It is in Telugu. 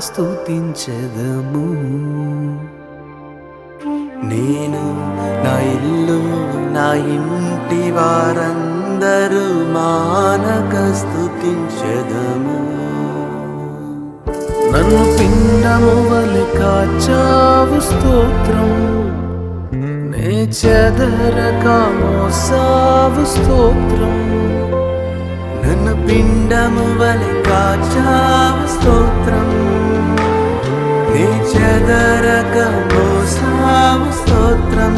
స్తుతించెదము. నేను నా ఇల్లు నా ఇంటి వారందరూ మానక స్తుతించెదము. నన్ను పిండము వలె కాచావు స్తోత్రం, నే చెదరక మోసావు స్తోత్రం. నన్ను పిండము వలె కాచావు స్తోత్రం, నీ చెదరక మోసావు స్తోత్రం.